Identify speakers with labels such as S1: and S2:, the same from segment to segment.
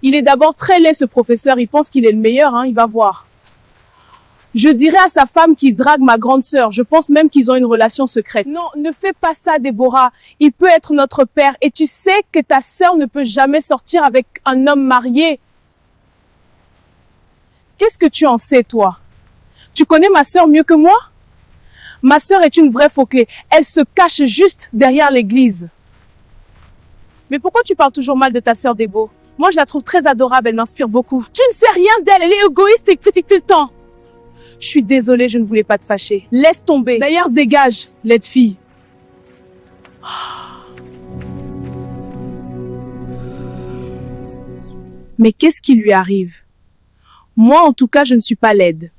S1: Il est d'abord très laid, ce professeur. Il pense qu'il est le meilleur, hein. Il va voir. Je dirais à sa femme qu'il drague ma grande sœur. Je pense même qu'ils ont une relation secrète. Non, ne fais pas ça, Déborah. Il peut être notre père. Et tu sais que ta sœur ne peut jamais sortir avec un homme marié. Qu'est-ce que tu en sais, toi? Tu connais ma sœur mieux que moi? Ma sœur est une vraie faux-clé. Elle se cache juste derrière l'église. Mais pourquoi tu parles toujours mal de ta sœur, Débo? Moi, je la trouve très adorable. Elle m'inspire beaucoup. Tu ne sais rien d'elle. Elle est égoïste et critique tout le temps. Je suis désolée, je ne voulais pas te fâcher. Laisse tomber. D'ailleurs, dégage, laide fille. Mais qu'est-ce qui lui arrive? Moi, en tout cas, je ne suis pas laide.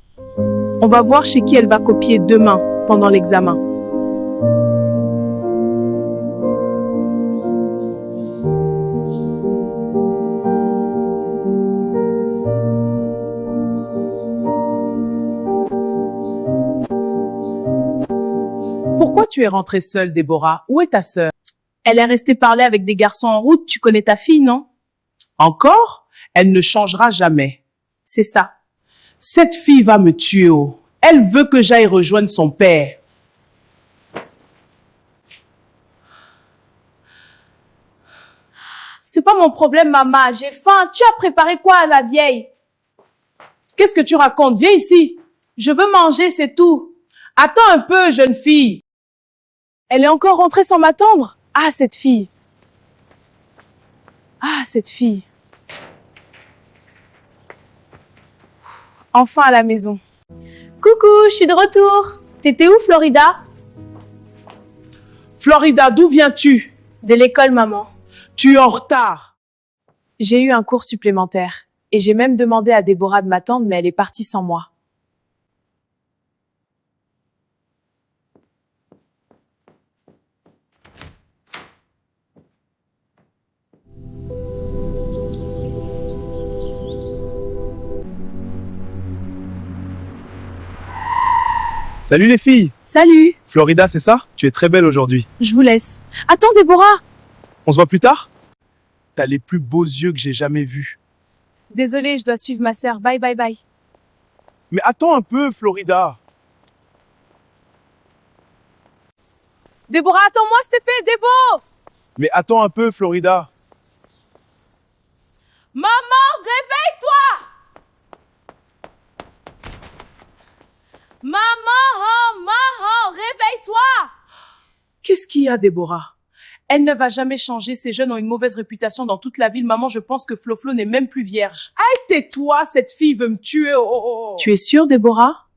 S1: On va voir chez qui elle va copier demain, pendant l'examen.
S2: Pourquoi tu es rentrée seule, Déborah? Où est ta sœur?
S1: Elle est restée parler avec des garçons en route. Tu connais ta fille, non?
S2: Encore? Elle ne changera jamais.
S1: C'est ça.
S2: Cette fille va me tuer. Oh. Elle veut que j'aille rejoindre son père.
S1: C'est pas mon problème, maman. J'ai faim. Tu as préparé quoi à la vieille?
S2: Qu'est-ce que tu racontes? Viens ici.
S1: Je veux manger, c'est tout.
S2: Attends un peu, jeune fille.
S1: Elle est encore rentrée sans m'attendre? Ah, cette fille. Ah, cette fille. Enfin à la maison.
S3: Coucou, je suis de retour. T'étais où, Florida?
S2: Florida, d'où viens-tu?
S3: De l'école, maman.
S2: Tu es en retard.
S1: J'ai eu un cours supplémentaire. Et j'ai même demandé à Déborah de m'attendre, mais elle est partie sans moi.
S4: Salut les filles!
S1: Salut,
S4: Florida, c'est ça? Tu es très belle aujourd'hui.
S1: je vous laisse. Attends, Déborah!
S4: On se voit plus tard? T'as les plus beaux yeux que j'ai jamais vus.
S1: Désolée, je dois suivre ma sœur. Bye, bye, bye.
S4: Mais attends un peu, Florida!
S1: Déborah, attends-moi, s'il te plaît, Débo!
S4: Mais attends un peu, Florida!
S1: Maman, réveille-toi! Maman, réveille-toi!
S2: Qu'est-ce qu'il y a, Déborah?
S1: Elle ne va jamais changer. Ces jeunes ont une mauvaise réputation dans toute la ville. Maman, je pense que Flo n'est même plus vierge.
S2: Aïe, tais-toi, cette fille veut me tuer. Oh, oh, oh.
S1: Tu es sûre, Déborah?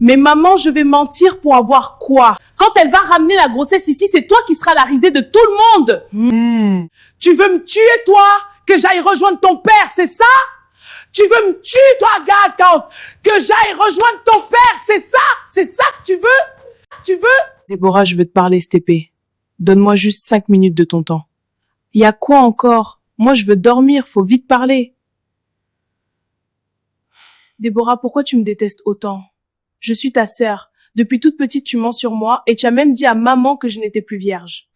S2: Mais maman, je vais mentir pour avoir quoi?
S1: Quand elle va ramener la grossesse ici, c'est toi qui seras la risée de tout le monde.
S2: Tu veux me tuer, toi? Que j'aille rejoindre ton père, c'est ça? Tu veux me tuer, toi, Agathe? Que j'aille rejoindre ton père, c'est ça? C'est ça que tu veux? Tu veux?
S1: Déborah, je veux te parler, Stépé. Donne-moi juste 5 minutes de ton temps. Y a quoi encore? Moi, je veux dormir, faut vite parler. Déborah, pourquoi tu me détestes autant? Je suis ta sœur. Depuis toute petite, tu mens sur moi et tu as même dit à maman que je n'étais plus vierge.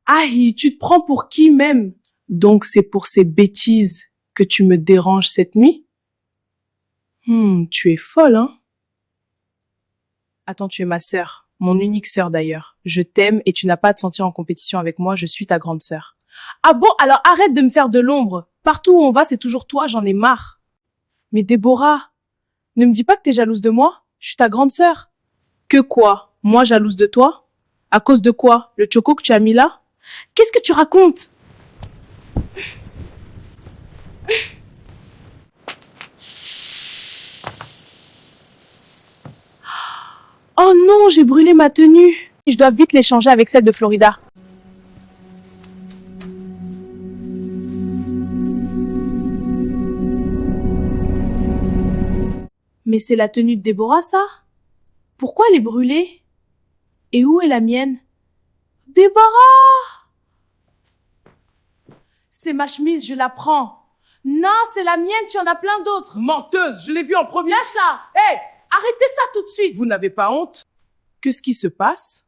S1: Aïe, tu te prends pour qui même? Donc c'est pour ces bêtises que tu me déranges cette nuit? Tu es folle, hein? Attends, tu es ma sœur. Mon unique sœur d'ailleurs. Je t'aime et tu n'as pas à te sentir en compétition avec moi, je suis ta grande sœur. Ah bon, alors arrête de me faire de l'ombre. Partout où on va, c'est toujours toi, j'en ai marre. Mais Déborah, ne me dis pas que t'es jalouse de moi. Je suis ta grande sœur. Que quoi? Moi jalouse de toi? À cause de quoi? Le choco que tu as mis là? Qu'est-ce que tu racontes? Oh non, j'ai brûlé ma tenue. Je dois vite l'échanger avec celle de Florida. Mais c'est la tenue de Déborah, ça? Pourquoi elle est brûlée? Et où est la mienne? Déborah! C'est ma chemise, je la prends. Non, c'est la mienne, tu en as plein d'autres.
S2: Menteuse, je l'ai vue en premier.
S1: Lâche-la!
S2: Hé!
S1: Arrêtez ça tout de suite!
S2: Vous n'avez pas honte? Qu'est-ce qui se passe?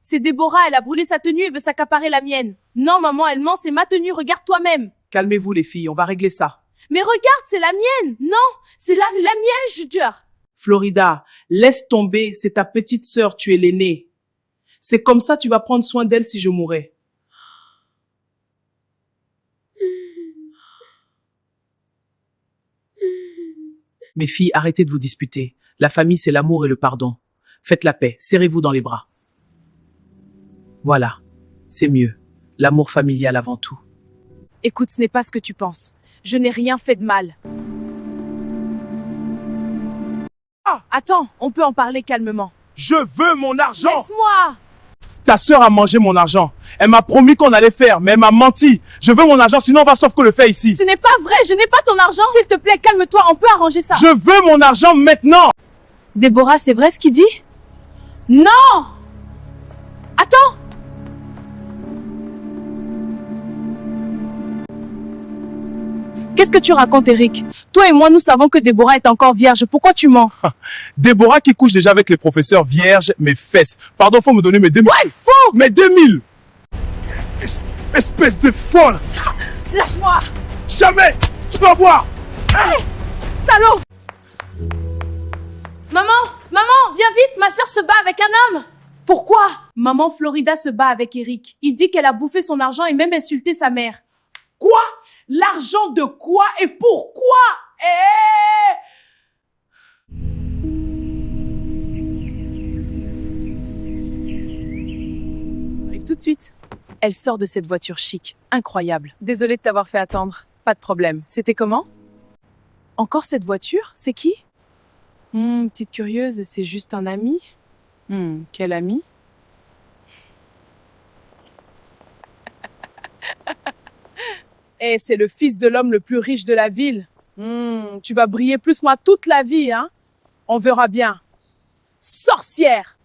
S1: C'est Déborah, elle a brûlé sa tenue et veut s'accaparer la mienne. Non, maman, elle ment, c'est ma tenue, regarde toi-même.
S2: Calmez-vous, les filles, on va régler ça.
S3: Mais regarde, c'est la mienne. Non, c'est la mienne, je jure.
S2: Florida, laisse tomber, c'est ta petite sœur, tu es l'aînée. C'est comme ça tu vas prendre soin d'elle si je mourais. Mes filles, arrêtez de vous disputer. La famille, c'est l'amour et le pardon. Faites la paix, serrez-vous dans les bras. Voilà, c'est mieux. L'amour familial avant tout.
S1: Écoute, ce n'est pas ce que tu penses. Je n'ai rien fait de mal. Attends, on peut en parler calmement.
S4: Je veux mon argent.
S1: Laisse-moi!
S4: Ta sœur a mangé mon argent. Elle m'a promis qu'on allait faire, mais elle m'a menti. Je veux mon argent, sinon on va sauf que le fait ici.
S1: Ce n'est pas vrai, je n'ai pas ton argent. S'il te plaît, calme-toi, on peut arranger ça.
S4: Je veux mon argent maintenant.
S1: Déborah, c'est vrai ce qu'il dit? Non! Attends! Qu'est-ce que tu racontes, Eric? Toi et moi, nous savons que Déborah est encore vierge. Pourquoi tu mens?
S4: Déborah qui couche déjà avec les professeurs vierges, mes fesses. Pardon, faut me donner mes 2000.
S1: Ouais, faux!
S4: Mes 2000. Espèce de folle.
S1: Lâche-moi!
S4: Jamais. Tu dois voir.
S1: Hey, salaud! Maman, viens vite, ma sœur se bat avec un homme. Pourquoi? Maman Florida se bat avec Eric. Il dit qu'elle a bouffé son argent et même insulté sa mère.
S2: Quoi? L'argent de quoi et pourquoi?
S1: Arrive tout de suite. Elle sort de cette voiture chic. Incroyable. Désolée de t'avoir fait attendre. Pas de problème. C'était comment? Encore cette voiture? C'est qui? Petite curieuse, c'est juste un ami? Quel ami? Eh, c'est le fils de l'homme le plus riche de la ville. Tu vas briller plus moi toute la vie, hein? On verra bien. Sorcière!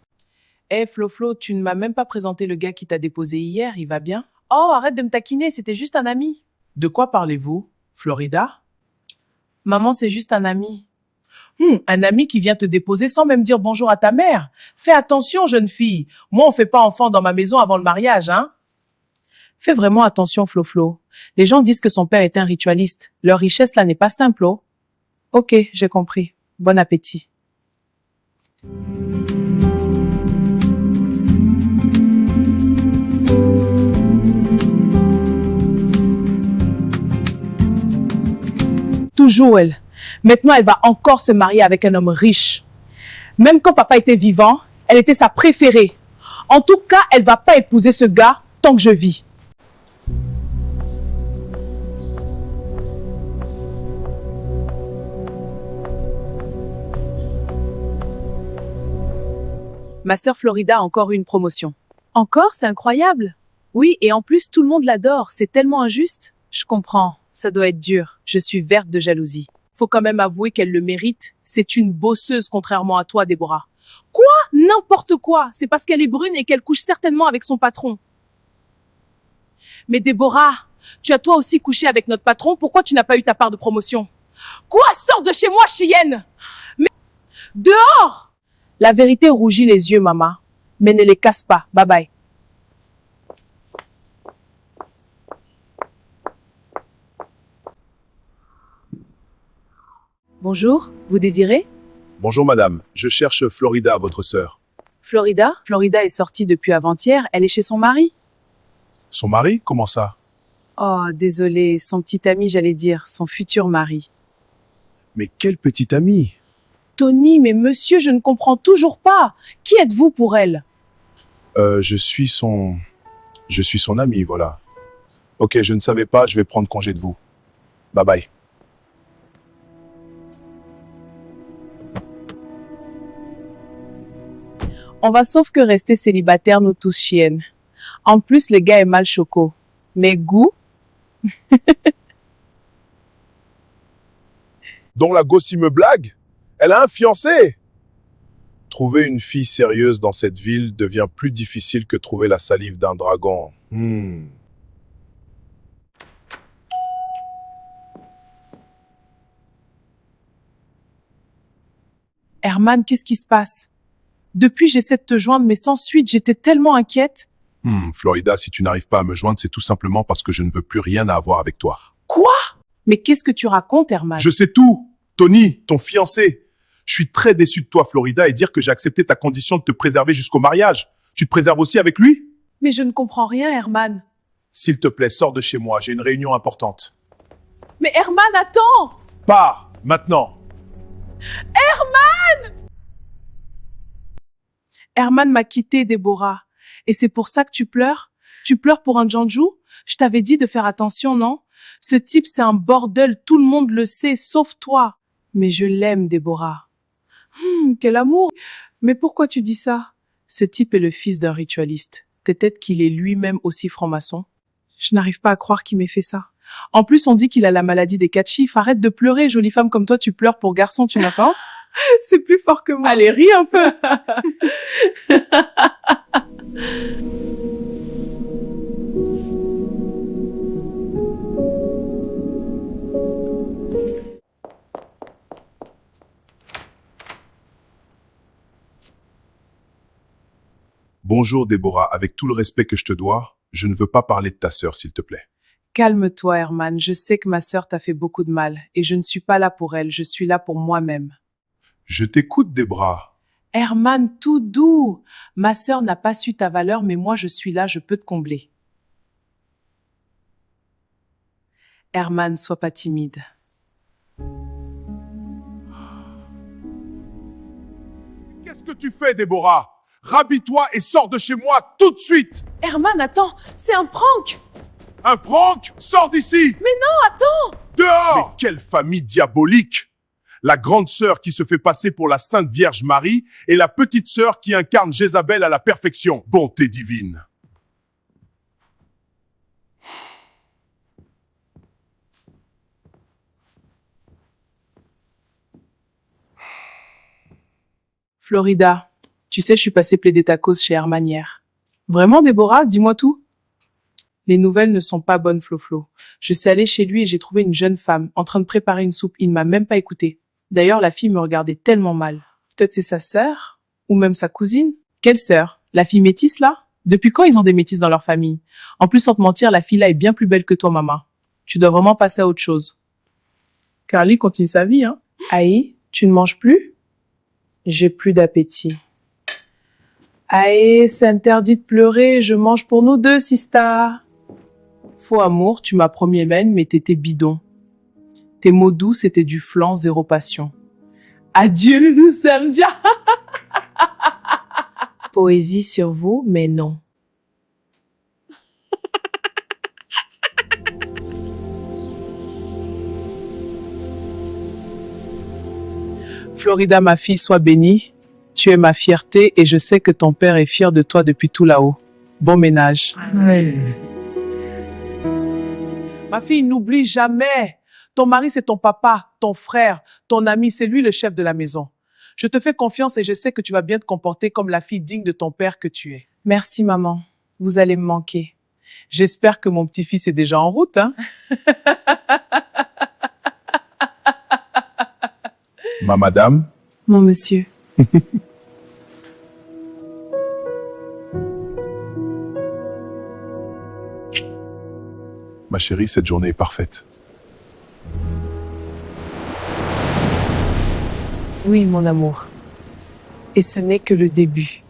S2: Eh, Flo, tu ne m'as même pas présenté le gars qui t'a déposé hier, il va bien?
S1: Oh, arrête de me taquiner, c'était juste un ami.
S2: De quoi parlez-vous? Florida?
S1: Maman, c'est juste un ami.
S2: Un ami qui vient te déposer sans même dire bonjour à ta mère. Fais attention, jeune fille. Moi, on fait pas enfant dans ma maison avant le mariage, hein? Fais vraiment attention, Flo. Les gens disent que son père est un ritualiste. Leur richesse, là, n'est pas simple, oh. Ok, j'ai compris. Bon appétit. Toujours elle. Maintenant, elle va encore se marier avec un homme riche. Même quand papa était vivant, elle était sa préférée. En tout cas, elle va pas épouser ce gars tant que je vis. Ma sœur Florida a encore eu une promotion. Encore? C'est incroyable. Oui, et en plus, tout le monde l'adore. C'est tellement injuste. Je comprends. Ça doit être dur. Je suis verte de jalousie. Faut quand même avouer qu'elle le mérite. C'est une bosseuse, contrairement à toi, Déborah. Quoi? N'importe quoi. C'est parce qu'elle est brune et qu'elle couche certainement avec son patron. Mais Déborah, tu as toi aussi couché avec notre patron. Pourquoi tu n'as pas eu ta part de promotion? Quoi? Sors de chez moi, chienne! Mais dehors! La vérité rougit les yeux, maman. Mais ne les casse pas. Bye bye. Bonjour, vous désirez?
S4: Bonjour madame, je cherche Florida, votre sœur.
S1: Florida? Florida est sortie depuis avant-hier. Elle est chez son mari.
S4: Son mari? Comment ça?
S1: Oh, désolé, son petit ami, j'allais dire, son futur mari.
S4: Mais quel petit ami?
S1: Tony, mais monsieur, je ne comprends toujours pas. Qui êtes-vous pour elle?
S4: Je suis son ami, voilà. Ok, je ne savais pas, je vais prendre congé de vous. Bye bye.
S1: On va sauf que rester célibataire, nous tous chiennes. En plus, le gars est mal choco. Mais goût?
S4: Donc la gossie me blague? Elle a un fiancé? Trouver une fille sérieuse dans cette ville devient plus difficile que trouver la salive d'un dragon.
S1: Herman, qu'est-ce qui se passe? Depuis, j'essaie de te joindre, mais sans suite, j'étais tellement inquiète.
S4: Florida, si tu n'arrives pas à me joindre, c'est tout simplement parce que je ne veux plus rien à avoir avec toi.
S2: Quoi? Mais qu'est-ce que tu racontes, Herman?
S4: Je sais tout. Tony, ton fiancé. Je suis très déçu de toi, Florida, et dire que j'ai accepté ta condition de te préserver jusqu'au mariage. Tu te préserves aussi avec lui?
S2: Mais je ne comprends rien, Herman.
S4: S'il te plaît, sors de chez moi. J'ai une réunion importante.
S2: Mais Herman, attends!
S4: Pars, maintenant.
S1: Herman m'a quitté, Déborah. Et c'est pour ça que tu pleures? Tu pleures pour un Janju? Je t'avais dit de faire attention, non? Ce type, c'est un bordel, tout le monde le sait, sauf toi. Mais je l'aime, Déborah. Quel amour! Mais pourquoi tu dis ça? Ce type est le fils d'un ritualiste. Peut-être qu'il est lui-même aussi franc-maçon. Je n'arrive pas à croire qu'il m'ait fait ça. En plus, on dit qu'il a la maladie des 4 chiffres. Arrête de pleurer, jolie femme comme toi, tu pleures pour garçon, tu n'as pas? C'est plus fort que moi. Allez, ris un peu.
S4: Bonjour, Déborah. Avec tout le respect que je te dois, je ne veux pas parler de ta sœur, s'il te plaît.
S1: Calme-toi, Herman. Je sais que ma sœur t'a fait beaucoup de mal. Et je ne suis pas là pour elle. Je suis là pour moi-même.
S4: Je t'écoute, Déborah.
S1: Herman, tout doux. Ma sœur n'a pas su ta valeur, mais moi, je suis là, je peux te combler. Herman, sois pas timide.
S4: Qu'est-ce que tu fais, Déborah? Rhabille-toi et sors de chez moi tout de suite.
S1: Herman, attends, c'est un prank.
S4: Un prank? Sors d'ici.
S1: Mais non, attends.
S4: Dehors! Mais quelle famille diabolique! La grande sœur qui se fait passer pour la Sainte Vierge Marie et la petite sœur qui incarne Jézabel à la perfection. Bonté divine.
S1: Florida, tu sais, je suis passée plaider ta cause chez Herman hier. Vraiment, Déborah? Dis-moi tout. Les nouvelles ne sont pas bonnes, Flo-Flo. Je suis allée chez lui et j'ai trouvé une jeune femme en train de préparer une soupe. Il ne m'a même pas écoutée. D'ailleurs, la fille me regardait tellement mal. Peut-être c'est sa sœur? Ou même sa cousine? Quelle sœur? La fille métisse, là? Depuis quand ils ont des métisses dans leur famille? En plus, sans te mentir, la fille là est bien plus belle que toi, maman. Tu dois vraiment passer à autre chose. Carly continue sa vie, hein? Aïe, tu ne manges plus? J'ai plus d'appétit. Aïe, c'est interdit de pleurer, je mange pour nous deux, sista. Faux amour, tu m'as promis Hélène, mais t'étais bidon. Tes mots doux, c'était du flan, zéro passion. Adieu, le doux samedi. Poésie sur vous, mais non. Florida, ma fille, sois bénie. Tu es ma fierté et je sais que ton père est fier de toi depuis tout là-haut. Bon ménage. Ma fille, n'oublie jamais. Ton mari, c'est ton papa, ton frère, ton ami, c'est lui le chef de la maison. Je te fais confiance et je sais que tu vas bien te comporter comme la fille digne de ton père que tu es. Merci, maman. Vous allez me manquer. J'espère que mon petit-fils est déjà en route, hein?
S4: Ma madame?
S1: Mon monsieur.
S4: Ma chérie, cette journée est parfaite.
S1: Oui, mon amour. Et ce n'est que le début.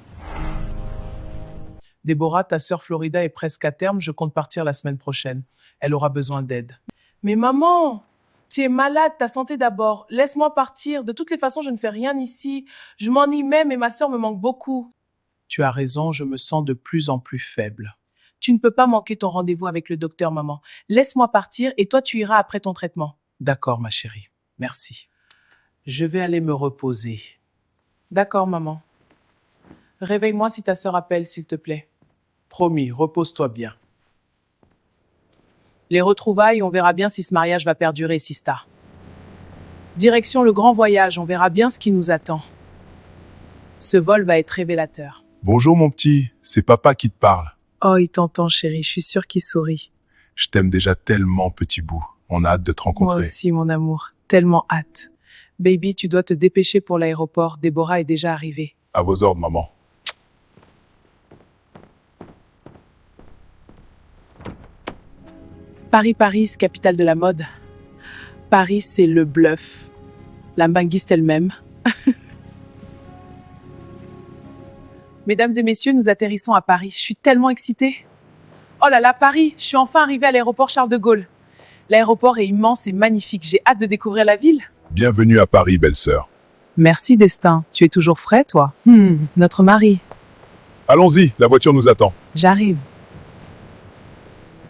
S1: Déborah, ta sœur Florida est presque à terme. Je compte partir la semaine prochaine. Elle aura besoin d'aide. Mais maman, tu es malade, ta santé d'abord. Laisse-moi partir. De toutes les façons, je ne fais rien ici. Je m'ennuie même et ma sœur me manque beaucoup. Tu as raison, je me sens de plus en plus faible. Tu ne peux pas manquer ton rendez-vous avec le docteur, maman. Laisse-moi partir et toi, tu iras après ton traitement. D'accord, ma chérie. Merci. Je vais aller me reposer. D'accord, maman. Réveille-moi si ta sœur appelle, s'il te plaît. Promis, repose-toi bien. Les retrouvailles, on verra bien si ce mariage va perdurer, Sista. Direction le grand voyage, on verra bien ce qui nous attend. Ce vol va être révélateur.
S4: Bonjour mon petit, c'est papa qui te parle.
S1: Oh, il t'entend, chérie, je suis sûre qu'il sourit.
S4: Je t'aime déjà tellement, petit bout. On a hâte de te rencontrer.
S1: Moi aussi, mon amour. Tellement hâte. Baby, tu dois te dépêcher pour l'aéroport. Déborah est déjà arrivée.
S4: À vos ordres, maman.
S1: Paris, capitale de la mode.
S2: Paris, c'est le bluff. La manguiste elle-même. Mesdames et messieurs, nous atterrissons à Paris. Je suis tellement excitée. Oh là là, Paris, je suis enfin arrivée à l'aéroport Charles de Gaulle. L'aéroport est immense et magnifique. J'ai hâte de découvrir la ville.
S4: Bienvenue à Paris, belle-sœur.
S2: Merci, Destin. Tu es toujours frais, toi?
S3: Notre mari.
S4: Allons-y, la voiture nous attend.
S3: J'arrive.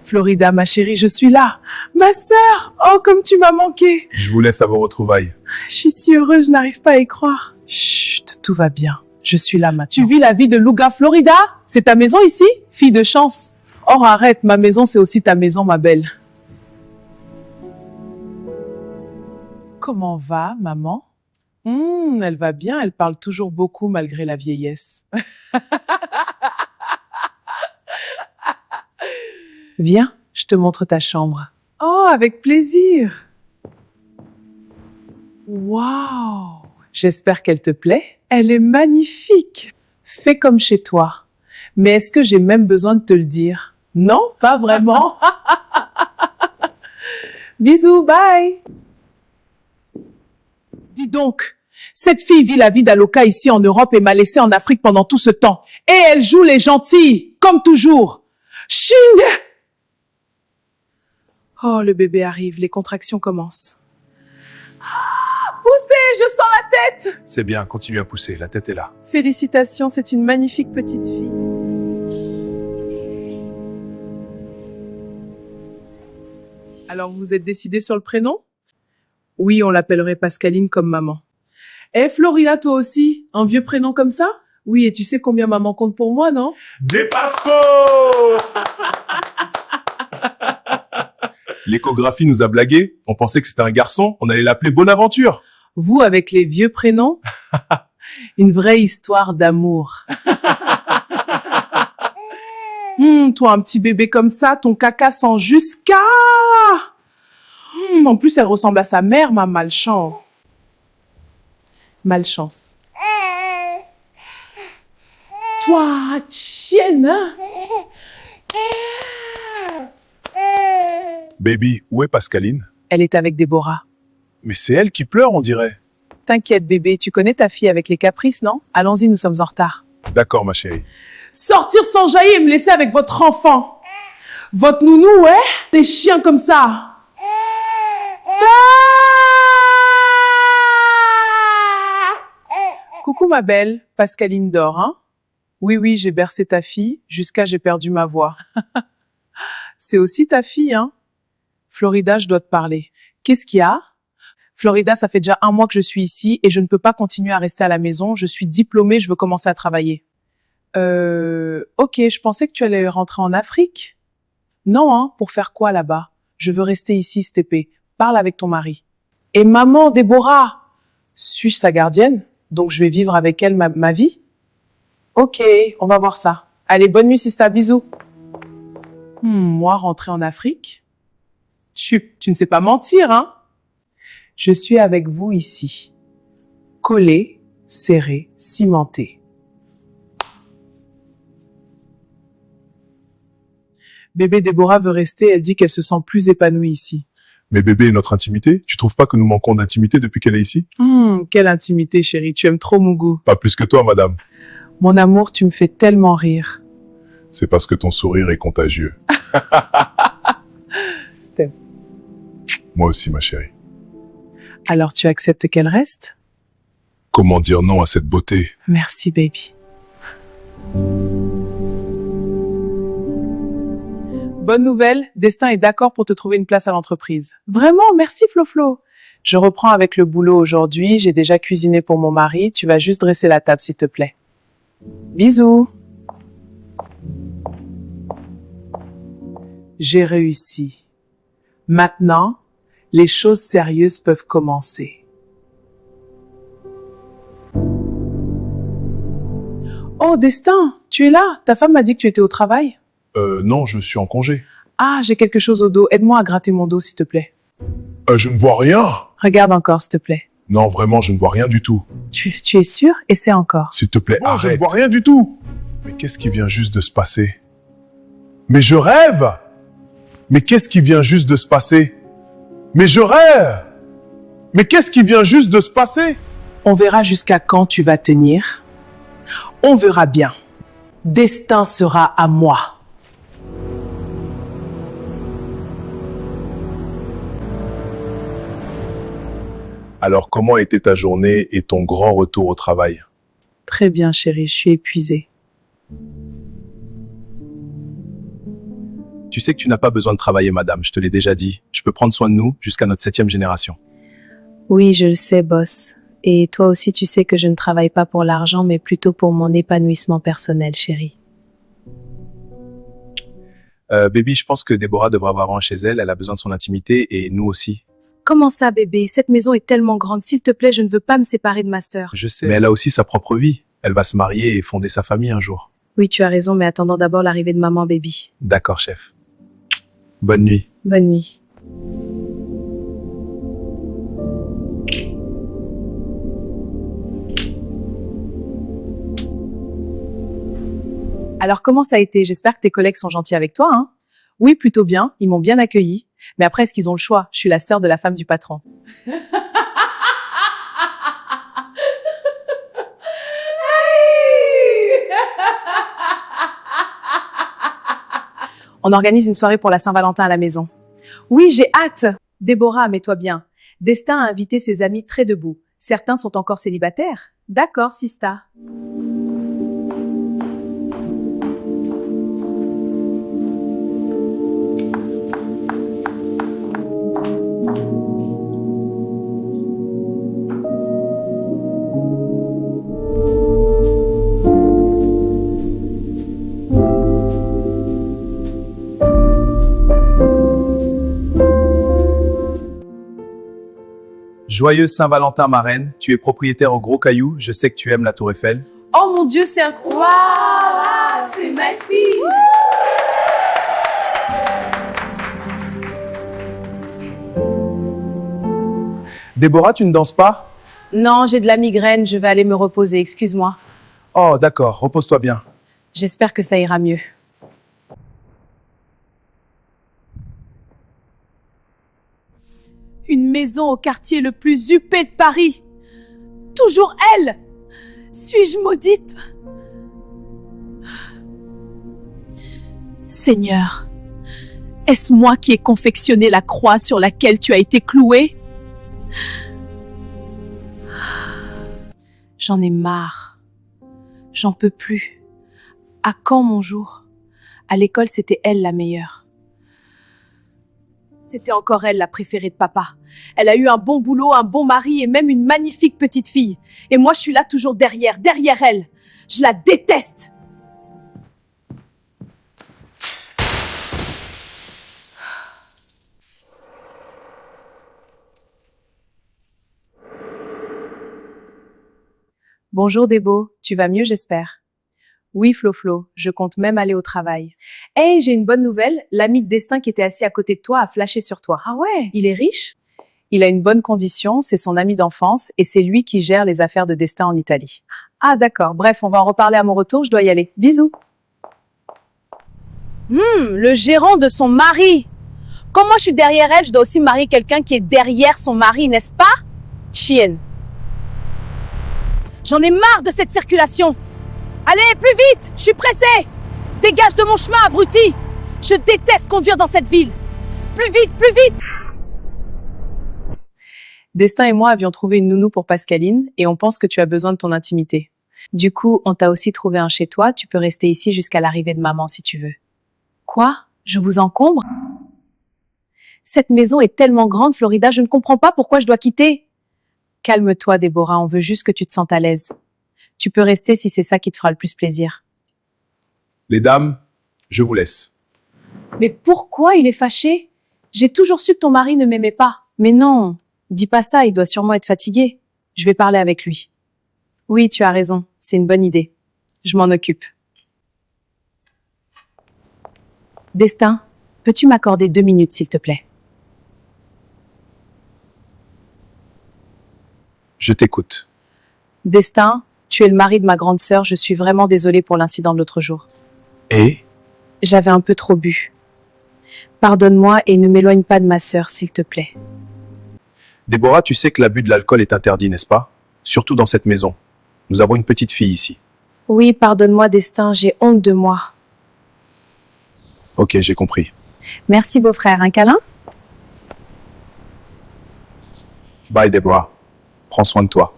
S2: Florida, ma chérie, je suis là. Ma sœur! Oh, comme tu m'as manqué.
S4: Je vous laisse à vos retrouvailles.
S2: Je suis si heureuse, je n'arrive pas à y croire. Chut, tout va bien. Je suis là maintenant.
S1: Tu vis la vie de Luga, Florida? C'est ta maison ici? Fille de chance. Oh, arrête, ma maison, c'est aussi ta maison, ma belle.
S2: Comment va, maman? Elle va bien, elle parle toujours beaucoup malgré la vieillesse. Viens, je te montre ta chambre. Oh, avec plaisir. Waouh! J'espère qu'elle te plaît. Elle est magnifique. Fais comme chez toi. Mais est-ce que j'ai même besoin de te le dire? Non, pas vraiment. Bisous, bye.
S1: Dis donc, cette fille vit la vie d'Aloca ici en Europe et m'a laissé en Afrique pendant tout ce temps. Et elle joue les gentils, comme toujours. Ching!
S2: Oh, le bébé arrive, les contractions commencent.
S1: Poussez, je sens la tête!
S4: C'est bien, continue à pousser, la tête est là.
S2: Félicitations, c'est une magnifique petite fille. Alors, vous êtes décidé sur le prénom? Oui, on l'appellerait Pascaline comme maman. Eh, Florida, toi aussi? Un vieux prénom comme ça? Oui, et tu sais combien maman compte pour moi, non?
S4: Des passeports! L'échographie nous a blagué. On pensait que c'était un garçon. On allait l'appeler Bonaventure.
S2: Vous, avec les vieux prénoms? Une vraie histoire d'amour.
S1: Toi, un petit bébé comme ça, ton caca sent jusqu'à... En plus, elle ressemble à sa mère, ma malchance.
S2: Malchance.
S1: Toi, chienne, hein?
S4: Baby, où est Pascaline?
S2: Elle est avec Déborah.
S4: Mais c'est elle qui pleure, on dirait.
S2: T'inquiète, bébé, tu connais ta fille avec les caprices, non? Allons-y, nous sommes en retard.
S4: D'accord, ma chérie.
S1: Sortir sans jaillir et me laisser avec votre enfant. Votre nounou, ouais? Des chiens comme ça.
S2: Coucou ma belle, Pascaline dort, hein? Oui, j'ai bercé ta fille, jusqu'à j'ai perdu ma voix. C'est aussi ta fille, hein? Florida, je dois te parler. Qu'est-ce qu'il y a? Florida, ça fait déjà 1 mois que je suis ici et je ne peux pas continuer à rester à la maison. Je suis diplômée, je veux commencer à travailler. Ok, je pensais que tu allais rentrer en Afrique. Non, hein, pour faire quoi là-bas? Je veux rester ici, Stépé. Parle avec ton mari. Et maman, Déborah, suis-je sa gardienne? Donc je vais vivre avec elle ma vie? Ok, on va voir ça. Allez, bonne nuit, Sista, bisous. Moi, rentrer en Afrique? Tu ne sais pas mentir, hein? Je suis avec vous ici. Collé, serré, cimenté. Bébé Déborah veut rester, elle dit qu'elle se sent plus épanouie ici.
S4: Mais bébé, notre intimité? Tu trouves pas que nous manquons d'intimité depuis qu'elle est ici?
S2: Quelle intimité, chérie, tu aimes trop Mougou.
S4: Pas plus que toi, madame.
S2: Mon amour, tu me fais tellement rire.
S4: C'est parce que ton sourire est contagieux.
S2: T'aimes.
S4: Moi aussi, ma chérie.
S2: Alors tu acceptes qu'elle reste?
S4: Comment dire non à cette beauté?
S2: Merci, baby. Bonne nouvelle, Destin est d'accord pour te trouver une place à l'entreprise. Vraiment, merci Flo-Flo. Je reprends avec le boulot aujourd'hui, j'ai déjà cuisiné pour mon mari, tu vas juste dresser la table s'il te plaît. Bisous. J'ai réussi. Maintenant, les choses sérieuses peuvent commencer. Oh, Destin, tu es là? Ta femme m'a dit que tu étais au travail?
S4: Non, je suis en congé.
S2: Ah, j'ai quelque chose au dos. Aide-moi à gratter mon dos, s'il te plaît.
S4: Je ne vois rien.
S2: Regarde encore, s'il te plaît.
S4: Non, vraiment, je ne vois rien du tout.
S2: Tu es sûr? Essaie encore.
S4: S'il te plaît, arrête.
S5: Je ne vois rien du tout.
S4: Mais qu'est-ce qui vient juste de se passer? Mais je rêve! Mais qu'est-ce qui vient juste de se passer? Mais je rêve! Mais qu'est-ce qui vient juste de se passer?
S5: On verra jusqu'à quand tu vas tenir. On verra bien. Destin sera à moi.
S4: Alors, comment était ta journée et ton grand retour au travail?
S2: Très bien, chérie, je suis épuisée.
S6: Tu sais que tu n'as pas besoin de travailler, madame, je te l'ai déjà dit. Je peux prendre soin de nous jusqu'à notre 7e génération.
S2: Oui, je le sais, boss. Et toi aussi, tu sais que je ne travaille pas pour l'argent, mais plutôt pour mon épanouissement personnel, chérie.
S6: Baby, je pense que Déborah devra avoir un chez elle. Elle a besoin de son intimité et nous aussi.
S2: Comment ça, bébé? Cette maison est tellement grande. S'il te plaît, je ne veux pas me séparer de ma sœur.
S6: Je sais, mais elle a aussi sa propre vie. Elle va se marier et fonder sa famille un jour.
S2: Oui, tu as raison, mais attendons d'abord l'arrivée de maman, baby.
S6: D'accord, chef. Bonne nuit.
S2: Bonne nuit. Alors, comment ça a été? J'espère que tes collègues sont gentils avec toi, hein? Oui, plutôt bien. Ils m'ont bien accueilli. Mais après, est-ce qu'ils ont le choix? Je suis la sœur de la femme du patron. On organise une soirée pour la Saint-Valentin à la maison. Oui, j'ai hâte. Déborah, mets-toi bien. Destin a invité ses amis très debout. Certains sont encore célibataires. D'accord, Sista.
S6: Joyeuse Saint-Valentin, ma reine. Tu es propriétaire au Gros Caillou. Je sais que tu aimes la Tour Eiffel.
S1: Oh mon Dieu, c'est incroyable! Waouh, c'est ma fille!
S6: Déborah, tu ne danses pas?
S2: Non, j'ai de la migraine. Je vais aller me reposer. Excuse-moi.
S6: Oh, d'accord. Repose-toi bien.
S2: J'espère que ça ira mieux.
S1: Une maison au quartier le plus huppé de Paris. Toujours elle! Suis-je maudite? Seigneur, est-ce moi qui ai confectionné la croix sur laquelle tu as été cloué?
S2: J'en ai marre. J'en peux plus. À quand mon jour? À l'école, c'était elle la meilleure.
S1: C'était encore elle, la préférée de papa. Elle a eu un bon boulot, un bon mari et même une magnifique petite fille. Et moi, je suis là toujours derrière elle. Je la déteste.
S2: Bonjour Débo, tu vas mieux j'espère? Oui Flo, je compte même aller au travail. Hey, j'ai une bonne nouvelle, l'ami de Destin qui était assis à côté de toi a flashé sur toi. Ah ouais? Il est riche? Il a une bonne condition, c'est son ami d'enfance et c'est lui qui gère les affaires de Destin en Italie. Ah d'accord, bref, on va en reparler à mon retour, je dois y aller. Bisous.
S1: Le gérant de son mari. Comme moi je suis derrière elle, je dois aussi marier quelqu'un qui est derrière son mari, n'est-ce pas? Chienne. J'en ai marre de cette circulation. Allez, plus vite, je suis pressée. Dégage de mon chemin, abruti. Je déteste conduire dans cette ville. Plus vite, plus vite.
S2: Destin et moi avions trouvé une nounou pour Pascaline et on pense que tu as besoin de ton intimité. Du coup, on t'a aussi trouvé un chez toi, tu peux rester ici jusqu'à l'arrivée de maman si tu veux. Quoi? Je vous encombre? Cette maison est tellement grande, Florida, je ne comprends pas pourquoi je dois quitter. Calme-toi, Déborah, on veut juste que tu te sentes à l'aise. Tu peux rester si c'est ça qui te fera le plus plaisir.
S6: Les dames, je vous laisse.
S2: Mais pourquoi il est fâché? J'ai toujours su que ton mari ne m'aimait pas. Mais non, dis pas ça, il doit sûrement être fatigué. Je vais parler avec lui. Oui, tu as raison, c'est une bonne idée. Je m'en occupe. Destin, peux-tu m'accorder 2 minutes, s'il te plaît?
S6: Je t'écoute.
S2: Destin, tu es le mari de ma grande sœur, je suis vraiment désolée pour l'incident de l'autre jour.
S6: Et?
S2: J'avais un peu trop bu. Pardonne-moi et ne m'éloigne pas de ma sœur, s'il te plaît.
S6: Déborah, tu sais que l'abus de l'alcool est interdit, n'est-ce pas? Surtout dans cette maison. Nous avons une petite fille ici.
S2: Oui, pardonne-moi, Destin, j'ai honte de moi.
S6: Ok, j'ai compris.
S3: Merci, beau-frère. Un câlin?
S6: Bye, Déborah. Prends soin de toi.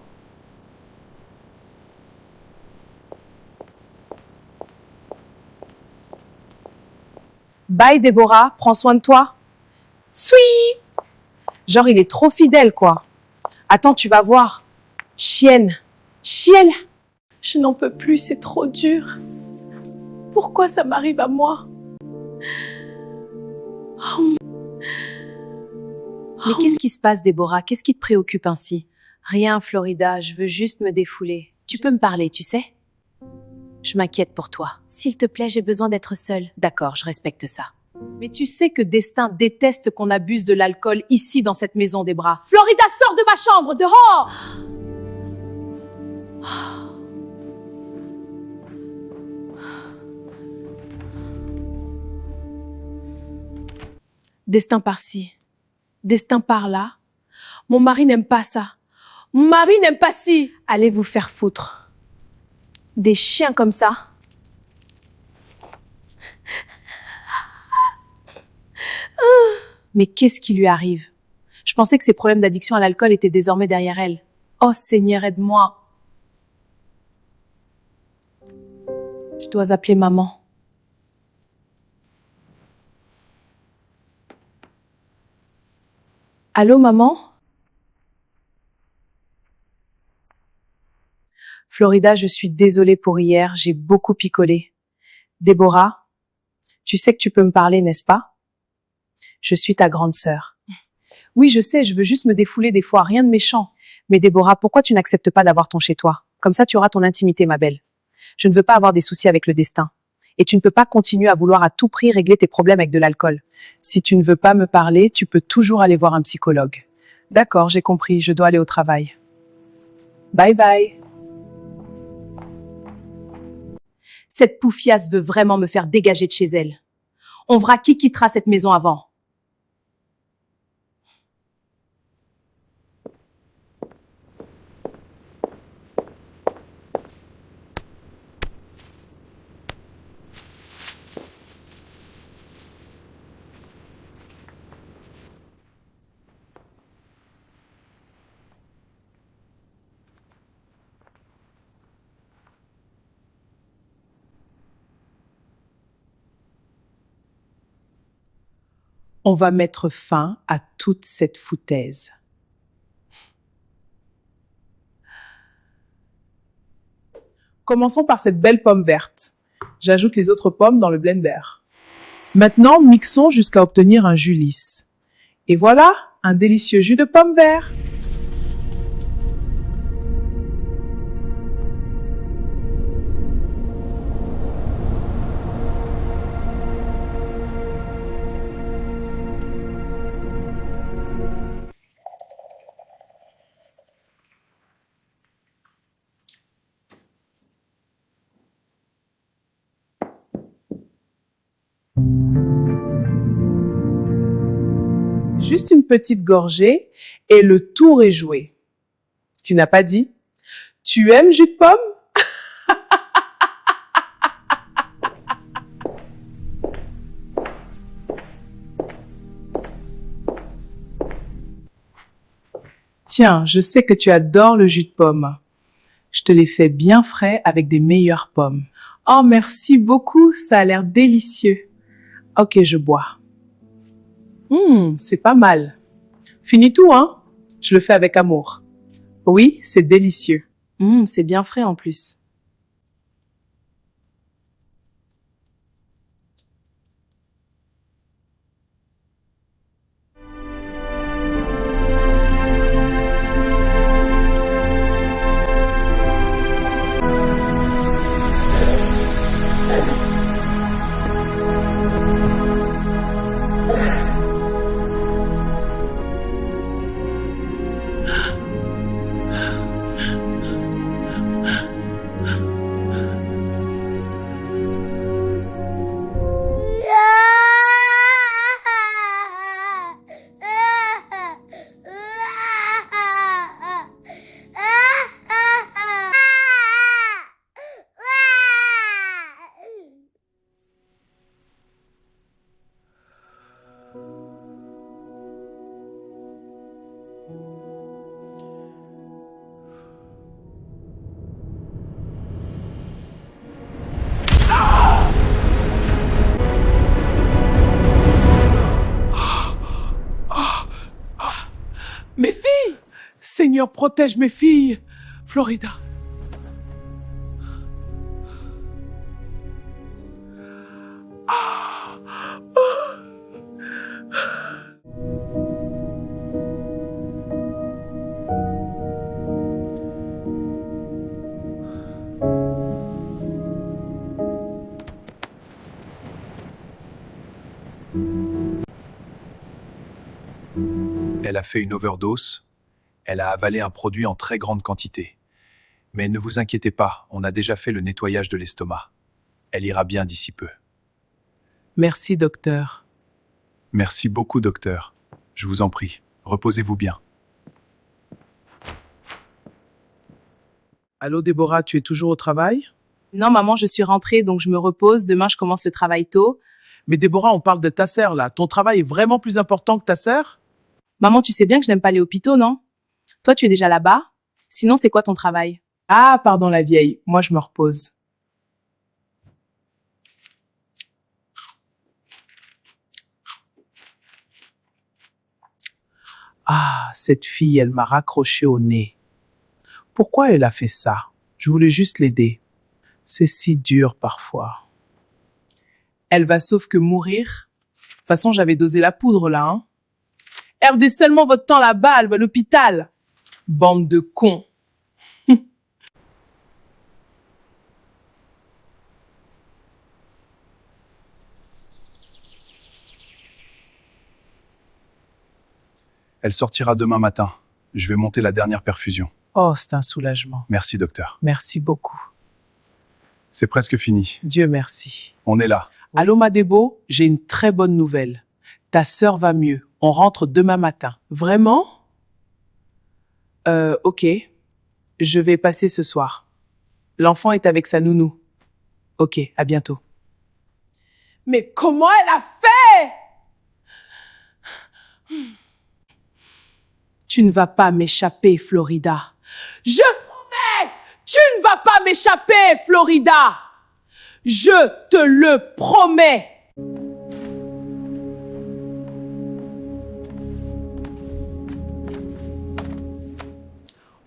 S2: Bye, Déborah, prends soin de toi. Sweet! Genre, il est trop fidèle, quoi. Attends, tu vas voir. Chienne. Chienne. Je n'en peux plus, c'est trop dur. Pourquoi ça m'arrive à moi?
S3: Mais qu'est-ce qui se passe, Déborah? Qu'est-ce qui te préoccupe ainsi? Rien, Florida, je veux juste me défouler. Tu peux me parler, tu sais? Je m'inquiète pour toi. S'il te plaît, j'ai besoin d'être seule. D'accord, je respecte ça.
S2: Mais tu sais que Destin déteste qu'on abuse de l'alcool ici dans cette maison, Déborah. Florida, sors de ma chambre, dehors! Destin par-ci, Destin par-là. Mon mari n'aime pas ça. Mon mari n'aime pas ci. Allez vous faire foutre. Des chiens comme ça. Mais qu'est-ce qui lui arrive? Je pensais que ses problèmes d'addiction à l'alcool étaient désormais derrière elle. Oh Seigneur, aide-moi. Je dois appeler maman. Allô, maman? Florida, je suis désolée pour hier, j'ai beaucoup picolé. Déborah, tu sais que tu peux me parler, n'est-ce pas? Je suis ta grande sœur. Oui, je sais, je veux juste me défouler des fois, rien de méchant. Mais Déborah, pourquoi tu n'acceptes pas d'avoir ton chez toi? Comme ça, tu auras ton intimité, ma belle. Je ne veux pas avoir des soucis avec le destin. Et tu ne peux pas continuer à vouloir à tout prix régler tes problèmes avec de l'alcool. Si tu ne veux pas me parler, tu peux toujours aller voir un psychologue. D'accord, j'ai compris, je dois aller au travail. Bye bye. Cette poufiasse veut vraiment me faire dégager de chez elle. On verra qui quittera cette maison avant. On va mettre fin à toute cette foutaise.
S5: Commençons par cette belle pomme verte. J'ajoute les autres pommes dans le blender. Maintenant, mixons jusqu'à obtenir un jus lisse. Et voilà, un délicieux jus de pomme vert. Juste une petite gorgée et le tour est joué. Tu n'as pas dit? Tu aimes jus de pomme? Tiens, je sais que tu adores le jus de pomme. Je te l'ai fait bien frais avec des meilleures pommes. Oh, merci beaucoup, ça a l'air délicieux. Ok, je bois. C'est pas mal. Finis tout, hein? Je le fais avec amour. Oui, c'est délicieux.
S2: C'est bien frais en plus.
S5: Mes filles! Seigneur, protège mes filles! Florida.
S6: Elle a fait une overdose. Elle a avalé un produit en très grande quantité. Mais ne vous inquiétez pas, on a déjà fait le nettoyage de l'estomac. Elle ira bien d'ici peu.
S5: Merci, docteur.
S6: Merci beaucoup, docteur. Je vous en prie, reposez-vous bien.
S5: Allô, Déborah, tu es toujours au travail?
S1: Non, maman, je suis rentrée, donc je me repose. Demain, je commence le travail tôt.
S5: Mais Déborah, on parle de ta sœur, là. Ton travail est vraiment plus important que ta sœur?
S1: Maman, tu sais bien que je n'aime pas les hôpitaux, non? Toi, tu es déjà là-bas? Sinon, c'est quoi ton travail?
S5: Ah, pardon, la vieille. Moi, je me repose. Ah, cette fille, elle m'a raccroché au nez. Pourquoi elle a fait ça? Je voulais juste l'aider. C'est si dur parfois.
S1: Elle va sauf que mourir. De toute façon, j'avais dosé la poudre, là, hein. Perdez seulement votre temps là-bas, elle va à l'hôpital. Bande de cons.
S6: Elle sortira demain matin. Je vais monter la dernière perfusion.
S5: Oh, c'est un soulagement.
S6: Merci, docteur.
S5: Merci beaucoup.
S6: C'est presque fini.
S5: Dieu merci.
S6: On est là.
S5: Allô, Madebo, j'ai une très bonne nouvelle. Ta sœur va mieux. On rentre demain matin. Vraiment? Ok. Je vais passer ce soir. L'enfant est avec sa nounou. Ok, à bientôt. Mais comment elle a fait? Tu ne vas pas m'échapper, Florida. Je promets! Tu ne vas pas m'échapper, Florida! Je te le promets!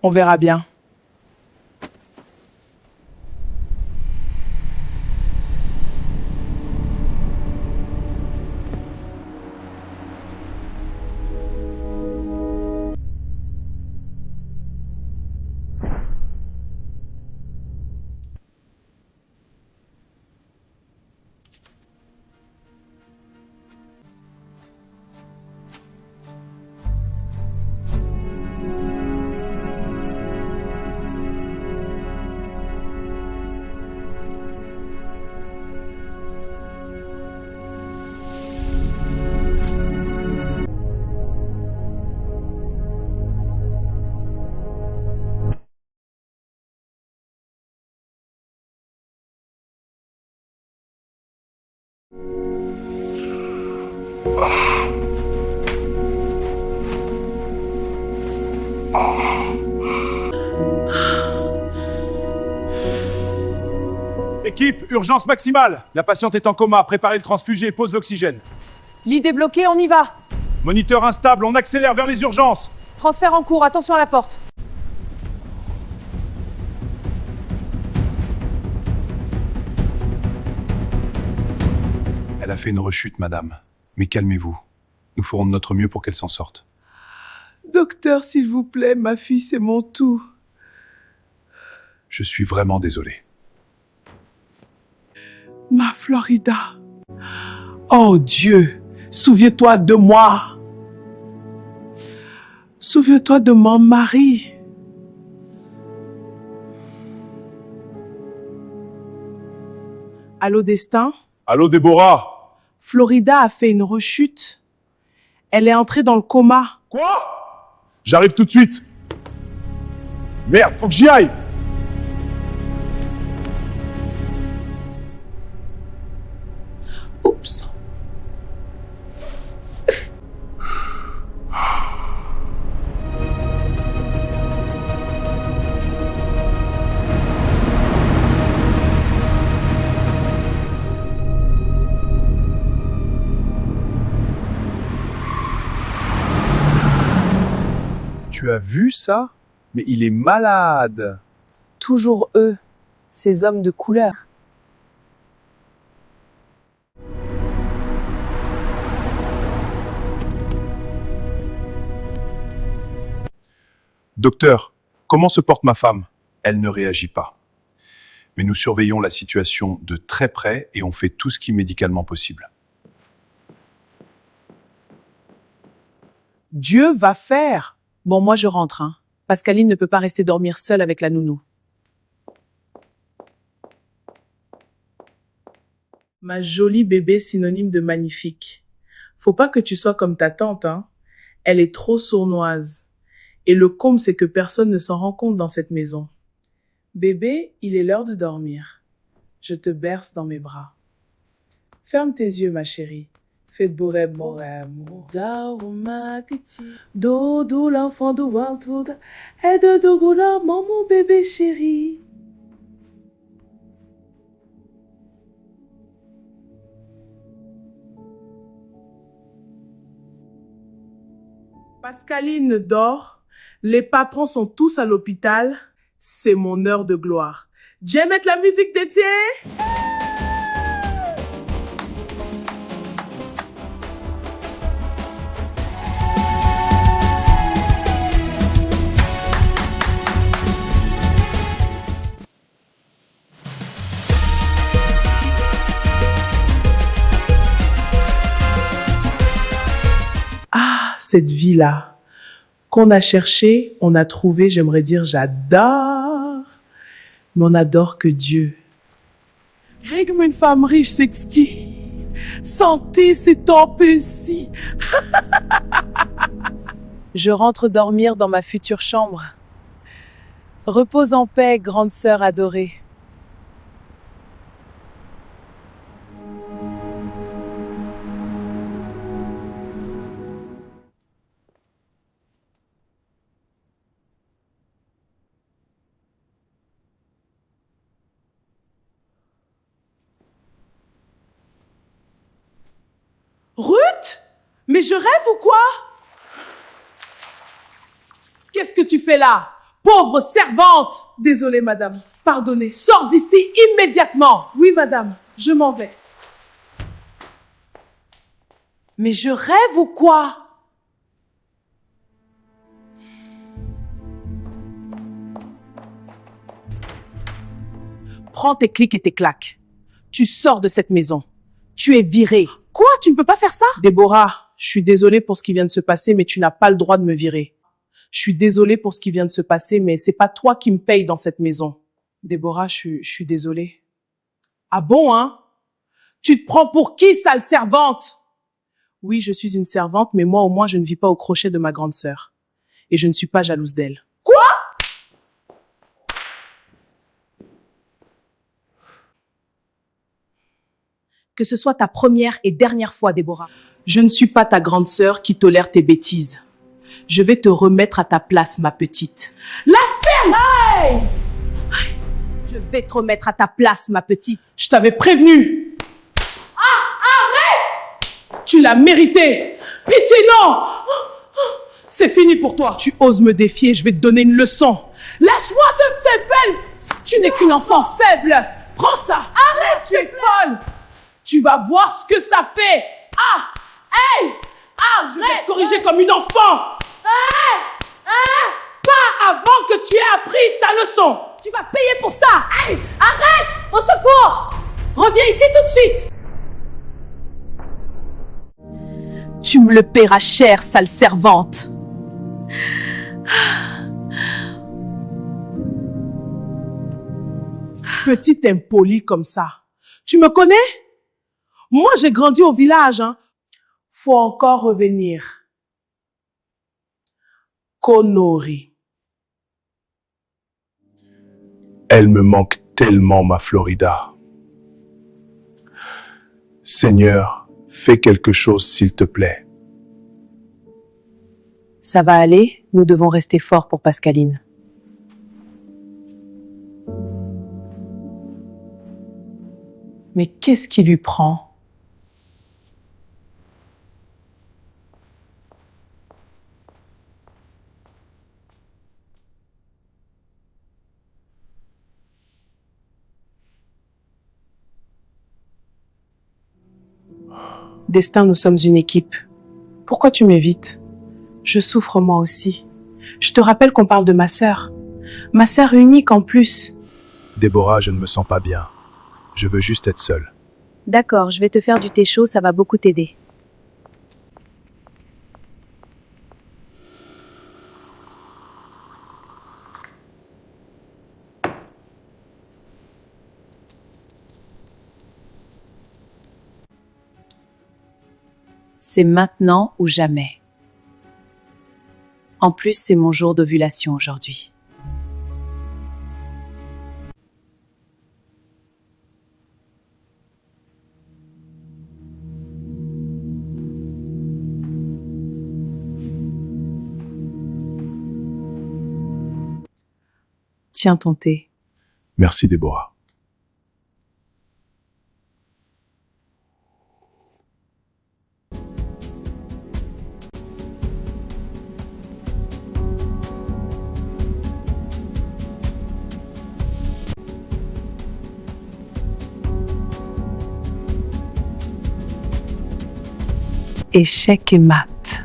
S5: On verra bien.
S7: Équipe, urgence maximale. La patiente est en coma. Préparez le transfugé, pose l'oxygène.
S1: Lit débloqué, on y va.
S7: Moniteur instable, on accélère vers les urgences.
S1: Transfert en cours, attention à la porte.
S6: Elle a fait une rechute, madame. Mais calmez-vous. Nous ferons de notre mieux pour qu'elle s'en sorte.
S5: Docteur, s'il vous plaît, ma fille, c'est mon tout.
S6: Je suis vraiment désolé.
S5: Ma Florida. Oh Dieu, souviens-toi de moi. Souviens-toi de mon mari. Allô, Destin?
S7: Allô, Déborah?
S5: Florida a fait une rechute. Elle est entrée dans le coma.
S7: Quoi? J'arrive tout de suite. Merde, faut que j'y aille.
S5: Oups.
S6: Tu as vu ça? Mais il est malade.
S2: Toujours eux, ces hommes de couleur.
S6: Docteur, comment se porte ma femme? Elle ne réagit pas. Mais nous surveillons la situation de très près et on fait tout ce qui est médicalement possible.
S5: Dieu va faire.
S2: Bon, moi je rentre, hein. Pascaline ne peut pas rester dormir seule avec la nounou.
S5: Ma jolie bébé synonyme de magnifique. Faut pas que tu sois comme ta tante, hein. Elle est trop sournoise. Et le comble, c'est que personne ne s'en rend compte dans cette maison. Bébé, il est l'heure de dormir. Je te berce dans mes bras. Ferme tes yeux, ma chérie. Fais de beaux rêves, mon rêve. Dodo, l'enfant de Wantouda. Et de Dogoula, mon bébé chéri. Pascaline dort. Les patrons sont tous à l'hôpital. C'est mon heure de gloire. J'aime mettre la musique d'été. Ah, cette vie-là. Qu'on a cherché, on a trouvé, j'aimerais dire j'adore. Mais on adore que Dieu. Rien comme une femme riche s'exquis. Santé, c'est top ici.
S2: Je rentre dormir dans ma future chambre. Repose en paix, grande sœur adorée.
S5: Ruth? Mais je rêve ou quoi? Qu'est-ce que tu fais là? Pauvre servante! Désolée, madame. Pardonnez. Sors d'ici immédiatement. Oui, madame. Je m'en vais. Mais je rêve ou quoi? Prends tes clics et tes claques. Tu sors de cette maison. Tu es virée. Quoi? Tu ne peux pas faire ça? Déborah, je suis désolée pour ce qui vient de se passer, mais tu n'as pas le droit de me virer. Je suis désolée pour ce qui vient de se passer, mais c'est pas toi qui me paye dans cette maison. Déborah, je suis désolée. Ah bon, hein? Tu te prends pour qui, sale servante? Oui, je suis une servante, mais moi au moins je ne vis pas au crochet de ma grande sœur. Et je ne suis pas jalouse d'elle. Quoi? Que ce soit ta première et dernière fois, Déborah. Je ne suis pas ta grande sœur qui tolère tes bêtises. Je vais te remettre à ta place, ma petite. La ferme! Hey! Je vais te remettre à ta place, ma petite. Je t'avais prévenu. Ah, arrête! Tu l'as mérité. Pitié, non! C'est fini pour toi. Tu oses me défier, je vais te donner une leçon. Lâche-moi, tu me fais belle. Tu n'es qu'une enfant faible. Prends ça. Arrête, tu es folle. Tu vas voir ce que ça fait. Ah! Hey! Arrête! Je vais te corriger comme une enfant. Pas avant que tu aies appris ta leçon. Tu vas payer pour ça. Hey! Arrête! Au secours! Reviens ici tout de suite. Tu me le paieras cher, sale servante. Petite impolie comme ça. Tu me connais? Moi, j'ai grandi au village, hein. Faut encore revenir. Konori.
S4: Elle me manque tellement, ma Florida. Seigneur, fais quelque chose, s'il te plaît.
S2: Ça va aller, nous devons rester forts pour Pascaline.
S5: Mais qu'est-ce qui lui prend? Destin, nous sommes une équipe. Pourquoi tu m'évites? Je souffre moi aussi. Je te rappelle qu'on parle de ma sœur. Ma sœur unique en plus.
S6: Déborah, je ne me sens pas bien. Je veux juste être seul.
S3: D'accord, je vais te faire du thé chaud, ça va beaucoup t'aider. C'est maintenant ou jamais. En plus, c'est mon jour d'ovulation aujourd'hui.
S5: Tiens ton thé.
S4: Merci, Déborah.
S5: Échec et mat.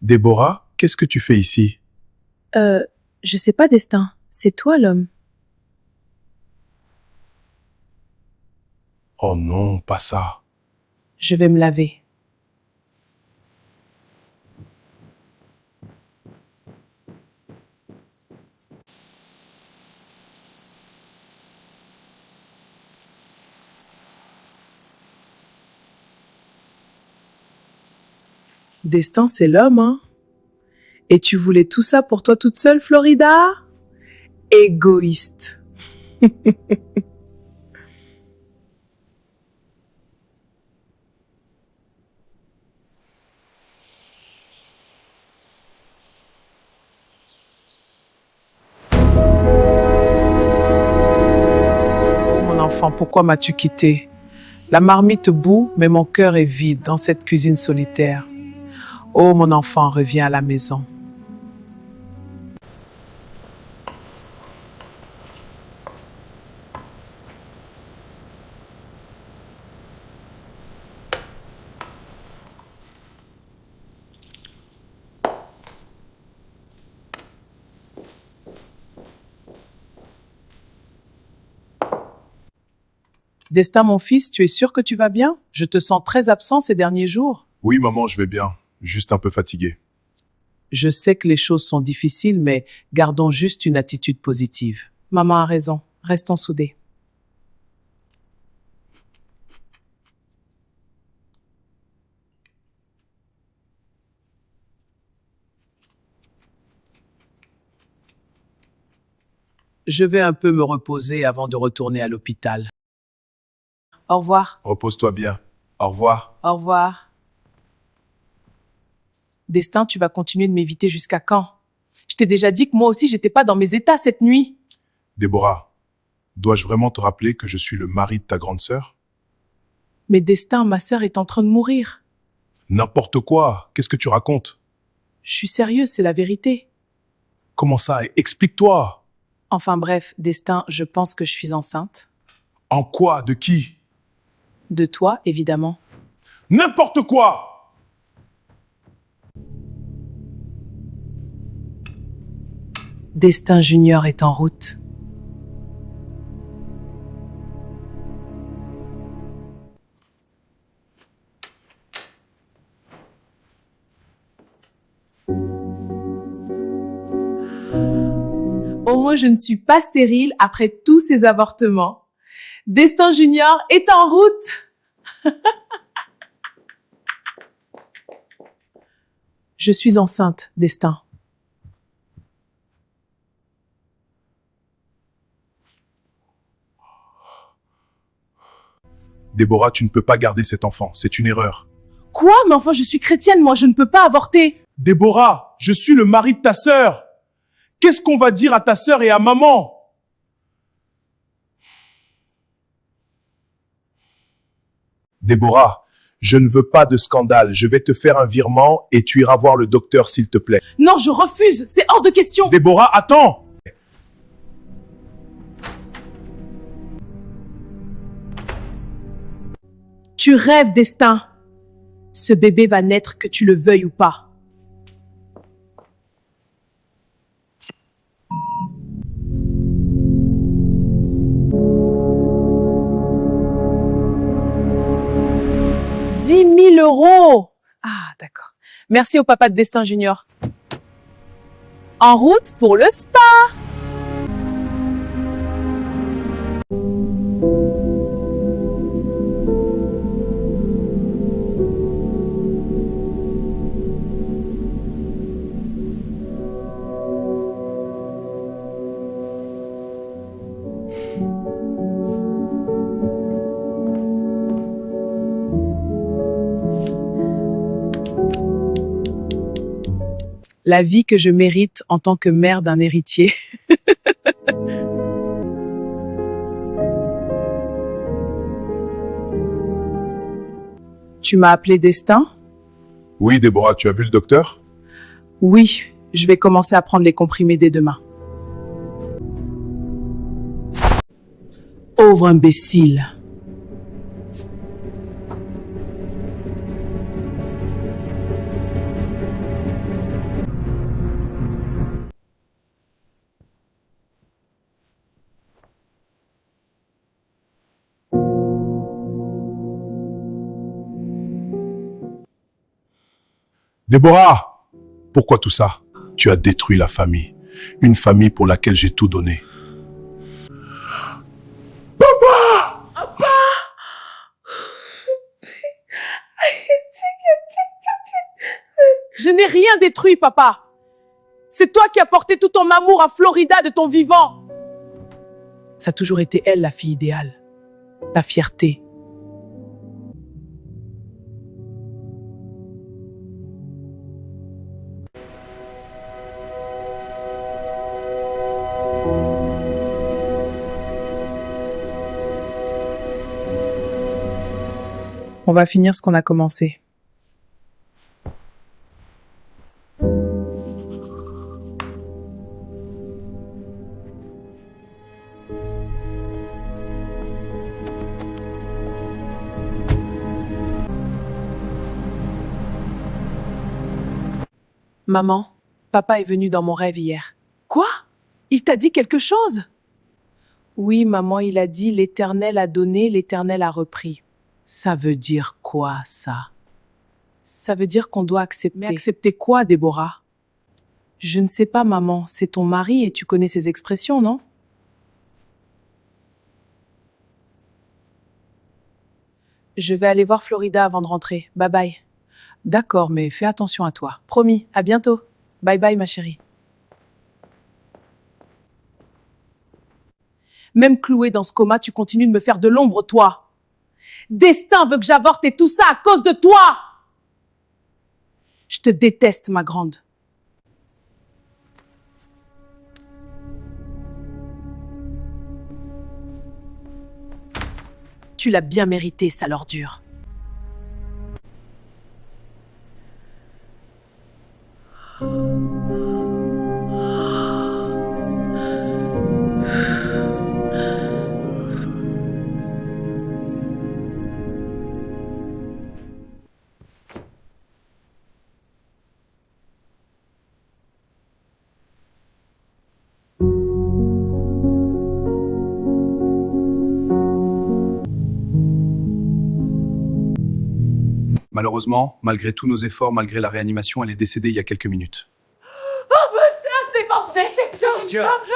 S4: Déborah, qu'est-ce que tu fais ici?
S2: Je sais pas, Destin. C'est toi l'homme.
S4: Oh non, pas ça.
S5: Je vais me laver. Destin, c'est l'homme, hein? Et tu voulais tout ça pour toi toute seule, Florida? Égoïste. Mon enfant, pourquoi m'as-tu quitté? La marmite bout, mais mon cœur est vide dans cette cuisine solitaire. Oh, mon enfant, reviens à la maison. Destin, mon fils, tu es sûr que tu vas bien? Je te sens très absent ces derniers jours.
S4: Oui, maman, je vais bien. Juste un peu fatigué.
S5: Je sais que les choses sont difficiles, mais gardons juste une attitude positive. Maman a raison. Restons soudés. Je vais un peu me reposer avant de retourner à l'hôpital. Au revoir.
S4: Repose-toi bien. Au revoir.
S5: Au revoir. Destin, tu vas continuer de m'éviter jusqu'à quand? Je t'ai déjà dit que moi aussi, j'étais pas dans mes états cette nuit.
S4: Déborah, dois-je vraiment te rappeler que je suis le mari de ta grande sœur?
S5: Mais Destin, ma sœur est en train de mourir.
S4: N'importe quoi. Qu'est-ce que tu racontes?
S5: Je suis sérieuse, c'est la vérité.
S4: Comment ça? Explique-toi.
S5: Enfin bref, Destin, je pense que je suis enceinte.
S4: En quoi? De qui?
S5: De toi, évidemment.
S4: N'importe quoi!
S5: Destin Junior est en route. Au moins, je ne suis pas stérile après tous ces avortements. Destin Junior est en route. Je suis enceinte, Destin.
S4: Déborah, tu ne peux pas garder cet enfant. C'est une erreur.
S1: Quoi? Mais enfin, je suis chrétienne, moi, je ne peux pas avorter.
S7: Déborah, je suis le mari de ta sœur. Qu'est-ce qu'on va dire à ta sœur et à maman?
S4: Déborah, je ne veux pas de scandale. Je vais te faire un virement et tu iras voir le docteur, s'il te plaît.
S1: Non, je refuse. C'est hors de question.
S4: Déborah, attends!
S1: Tu rêves, Destin. Ce bébé va naître que tu le veuilles ou pas. « 10 000 euros !»
S2: Ah, d'accord. Merci au papa de Destin Junior.
S1: En route pour le spa.
S2: La vie que je mérite en tant que mère d'un héritier. Tu m'as appelé Destin?
S4: Oui, Déborah, tu as vu le docteur?
S2: Oui, je vais commencer à prendre les comprimés dès demain. Pauvre imbécile.
S4: Déborah! Pourquoi tout ça? Tu as détruit la famille. Une famille pour laquelle j'ai tout donné.
S1: Je n'ai rien détruit, papa. C'est toi qui as porté tout ton amour à Florida de ton vivant.
S2: Ça a toujours été elle, la fille idéale. Ta fierté. On va finir ce qu'on a commencé. Maman, papa est venu dans mon rêve hier.
S1: Quoi? Il t'a dit quelque chose?
S2: Oui, maman, il a dit « L'Éternel a donné, l'Éternel a repris ».
S1: Ça veut dire quoi, ça?
S2: Ça veut dire qu'on doit accepter.
S1: Mais accepter quoi, Déborah?
S2: Je ne sais pas, maman. C'est ton mari et tu connais ses expressions, non? Je vais aller voir Florida avant de rentrer. Bye bye. D'accord, mais fais attention à toi. Promis, à bientôt. Bye bye, ma chérie.
S1: Même cloué dans ce coma, tu continues de me faire de l'ombre, toi. Destin veut que j'avorte et tout ça à cause de toi. Je te déteste, ma grande. Tu l'as bien mérité, sale ordure.
S6: Malheureusement, malgré tous nos efforts, malgré la réanimation, elle est décédée il y a quelques minutes.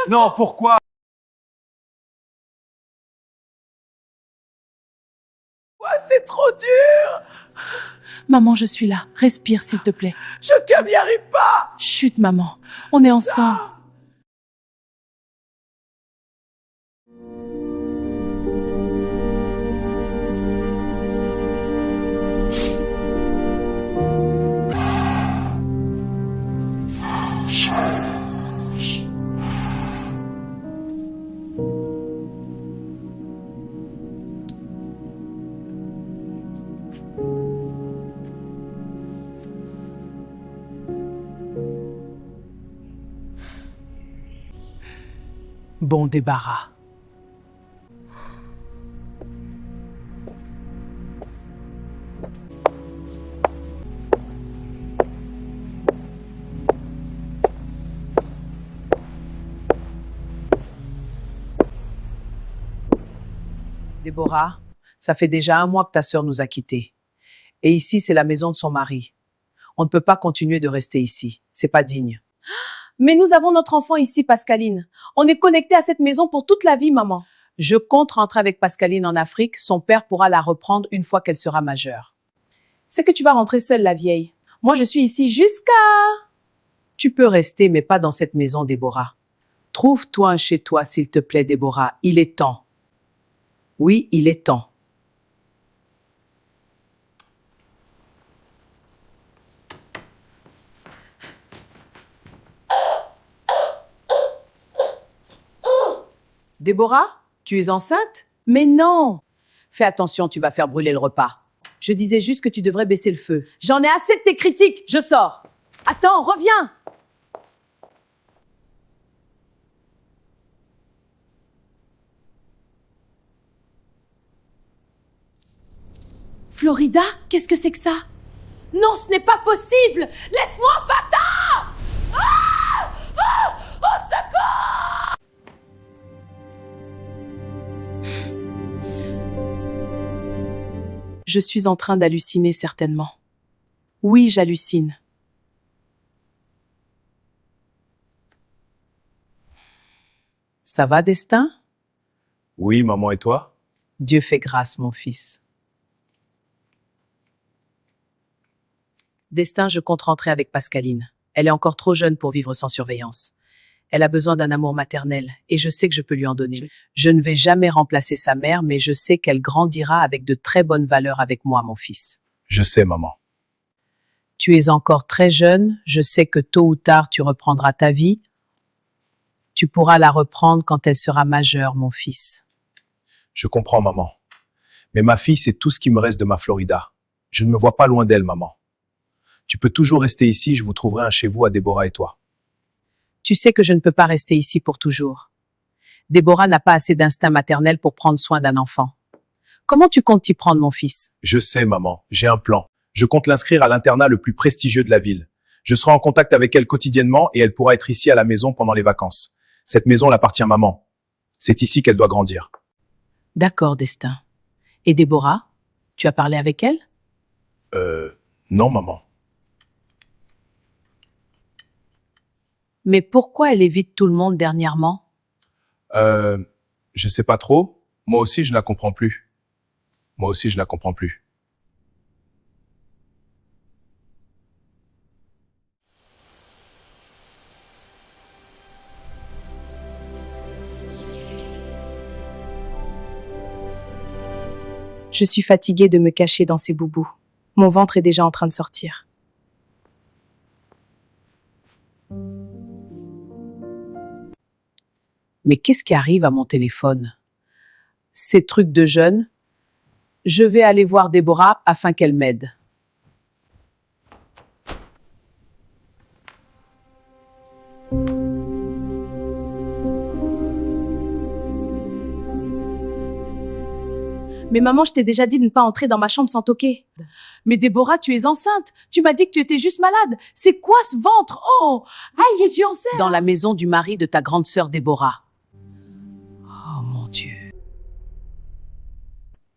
S6: Non, pourquoi?
S1: C'est trop dur.
S2: Maman, je suis là. Respire, s'il te plaît.
S1: Je n'y arrive pas.
S2: Chut, maman. On est ensemble.
S5: Bon débarras.
S8: Déborah, ça fait déjà 1 mois que ta sœur nous a quittés. Et ici, c'est la maison de son mari. On ne peut pas continuer de rester ici. C'est pas digne.
S1: Mais nous avons notre enfant ici, Pascaline. On est connecté à cette maison pour toute la vie, maman.
S8: Je compte rentrer avec Pascaline en Afrique. Son père pourra la reprendre une fois qu'elle sera majeure.
S1: C'est que tu vas rentrer seule, la vieille. Moi, je suis ici jusqu'à...
S8: Tu peux rester, mais pas dans cette maison, Déborah. Trouve-toi un chez toi, s'il te plaît, Déborah. Il est temps. Oui, il est temps. Déborah, tu es enceinte?
S1: Mais non!
S8: Fais attention, tu vas faire brûler le repas. Je disais juste que tu devrais baisser le feu.
S1: J'en ai assez de tes critiques. Je sors. Attends, reviens. Florida, qu'est-ce que c'est que ça? Non, ce n'est pas possible! Laisse-moi en bâtard! Ah! Ah! Au secours!
S2: Je suis en train d'halluciner certainement. Oui, j'hallucine.
S8: Ça va, Destin?
S6: Oui, maman, et toi?
S8: Dieu fait grâce, mon fils.
S2: Destin, je compte rentrer avec Pascaline. Elle est encore trop jeune pour vivre sans surveillance. Elle a besoin d'un amour maternel et je sais que je peux lui en donner.
S8: Je ne vais jamais remplacer sa mère, mais je sais qu'elle grandira avec de très bonnes valeurs avec moi, mon fils.
S6: Je sais, maman.
S8: Tu es encore très jeune, je sais que tôt ou tard tu reprendras ta vie. Tu pourras la reprendre quand elle sera majeure, mon fils.
S6: Je comprends, maman. Mais ma fille, c'est tout ce qui me reste de ma Florida. Je ne me vois pas loin d'elle, maman. Tu peux toujours rester ici, je vous trouverai un chez vous à Déborah et toi.
S8: Tu sais que je ne peux pas rester ici pour toujours. Déborah n'a pas assez d'instinct maternel pour prendre soin d'un enfant. Comment tu comptes t'y prendre, mon fils?
S6: Je sais, maman, j'ai un plan. Je compte l'inscrire à l'internat le plus prestigieux de la ville. Je serai en contact avec elle quotidiennement et elle pourra être ici à la maison pendant les vacances. Cette maison l'appartient à maman. C'est ici qu'elle doit grandir.
S8: D'accord, Destin. Et Déborah, tu as parlé avec elle?
S6: Non, maman.
S8: Mais pourquoi elle évite tout le monde dernièrement?
S6: Je sais pas trop. Moi aussi, je la comprends plus. Moi aussi, je la comprends plus.
S2: Je suis fatiguée de me cacher dans ces boubous. Mon ventre est déjà en train de sortir.
S8: Mais qu'est-ce qui arrive à mon téléphone? Ces trucs de jeunes? Je vais aller voir Déborah afin qu'elle m'aide.
S1: Mais maman, je t'ai déjà dit de ne pas entrer dans ma chambre sans toquer. Mais Déborah, tu es enceinte. Tu m'as dit que tu étais juste malade. C'est quoi ce ventre? Oh! Aïe, es-tu enceinte?
S8: Dans la maison du mari de ta grande sœur Déborah. Oh mon Dieu.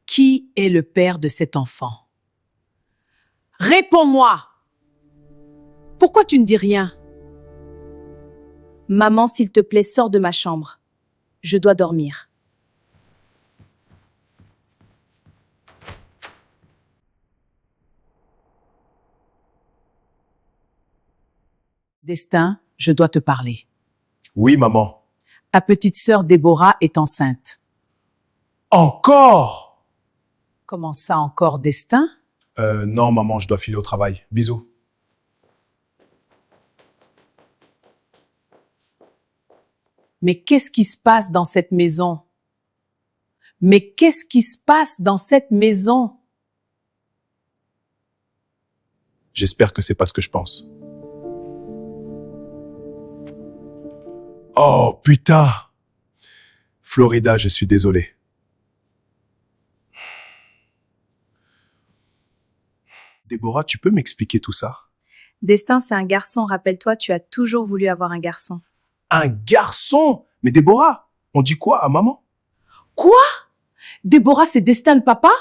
S8: Qui est le père de cet enfant? Réponds-moi! Pourquoi tu ne dis rien?
S1: Maman, s'il te plaît, sors de ma chambre. Je dois dormir.
S8: Destin, je dois te parler.
S6: Oui, maman.
S8: Ta petite sœur Déborah est enceinte.
S6: Encore?
S8: Comment ça encore, Destin?
S6: Non, maman, je dois filer au travail. Bisous.
S8: Mais qu'est-ce qui se passe dans cette maison? Mais qu'est-ce qui se passe dans cette maison?
S6: J'espère que c'est pas ce que je pense. Oh, putain!
S4: Florida, je suis désolé. Déborah, tu peux m'expliquer tout ça?
S3: Destin, c'est un garçon. Rappelle-toi, tu as toujours voulu avoir un garçon.
S4: Un garçon? Mais Déborah, on dit quoi à maman?
S8: Quoi? Déborah, c'est Destin de papa?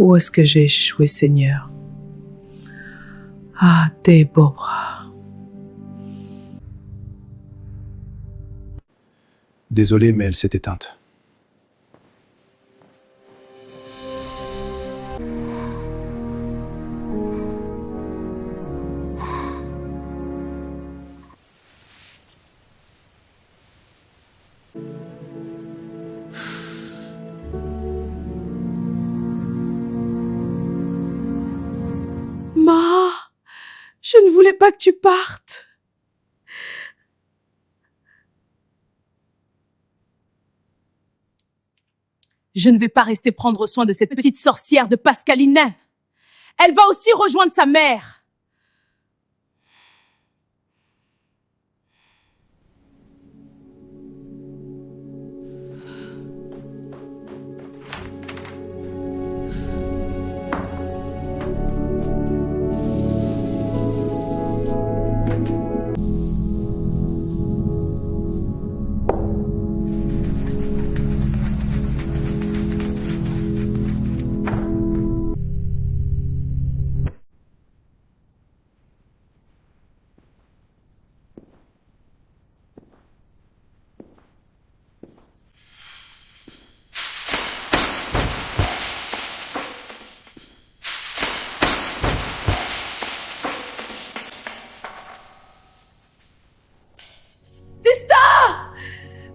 S8: Où est-ce que j'ai échoué, Seigneur? Ah, Déborah.
S6: Désolé, mais elle s'est éteinte.
S8: Ma, je ne voulais pas que tu partes.
S1: Je ne vais pas rester prendre soin de cette petite sorcière de Pascaline. Elle va aussi rejoindre sa mère.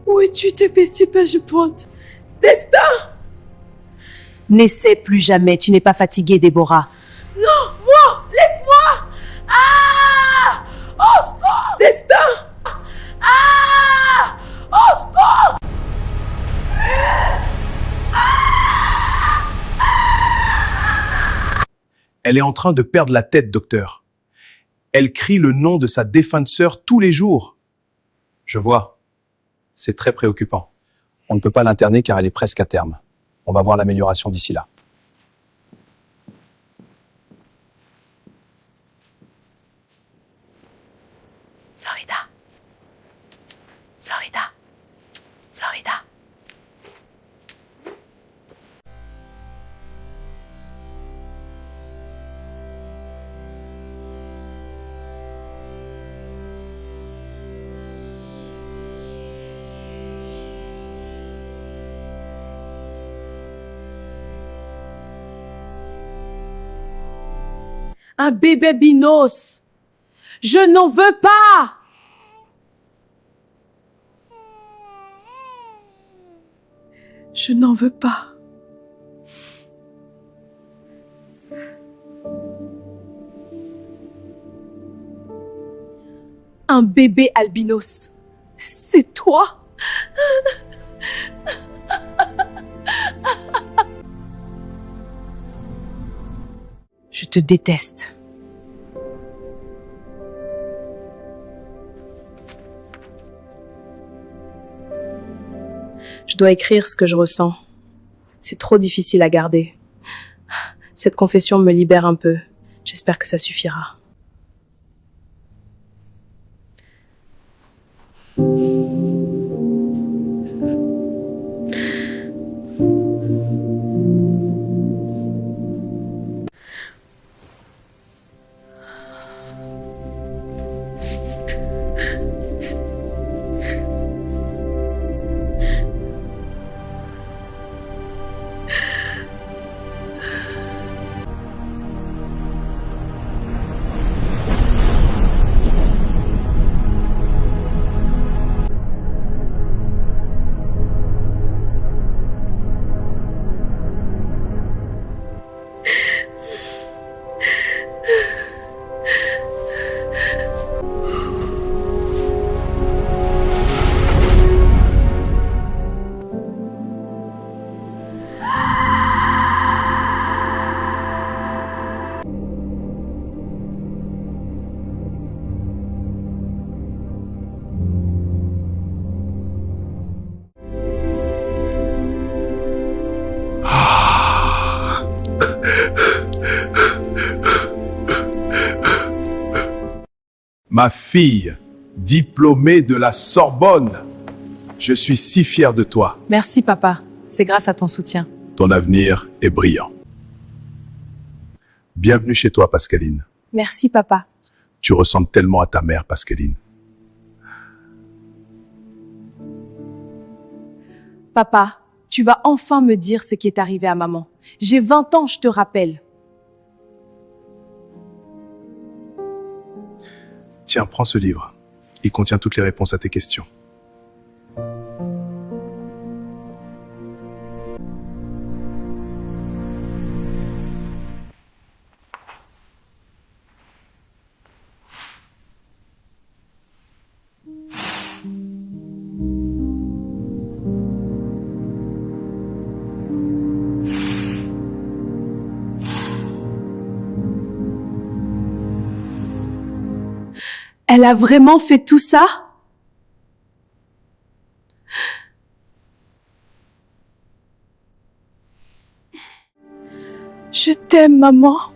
S8: Où es-tu, tes petits pages pointe? Destin!
S3: N'essaie plus jamais, tu n'es pas fatiguée, Déborah.
S8: Non, moi! Laisse-moi! Ah! Au secours! Destin! Ah! Au secours!
S6: Elle est en train de perdre la tête, docteur. Elle crie le nom de sa défunte sœur tous les jours. Je vois. C'est très préoccupant. On ne peut pas l'interner car elle est presque à terme. On va voir l'amélioration d'ici là.
S3: Florida. Florida. Florida.
S1: Un bébé binos. Je n'en veux pas.
S8: Je n'en veux pas.
S1: Un bébé albinos. C'est toi?
S8: Je te déteste.
S2: Je dois écrire ce que je ressens. C'est trop difficile à garder. Cette confession me libère un peu. J'espère que ça suffira.
S4: Ma fille, diplômée de la Sorbonne. Je suis si fier de toi.
S2: Merci, papa. C'est grâce à ton soutien.
S4: Ton avenir est brillant. Bienvenue chez toi, Pascaline.
S2: Merci, papa.
S4: Tu ressembles tellement à ta mère, Pascaline.
S2: Papa, tu vas enfin me dire ce qui est arrivé à maman. J'ai 20 ans, je te rappelle.
S4: Tiens, prends ce livre. Il contient toutes les réponses à tes questions.
S2: Elle a vraiment fait tout ça? Je t'aime, maman.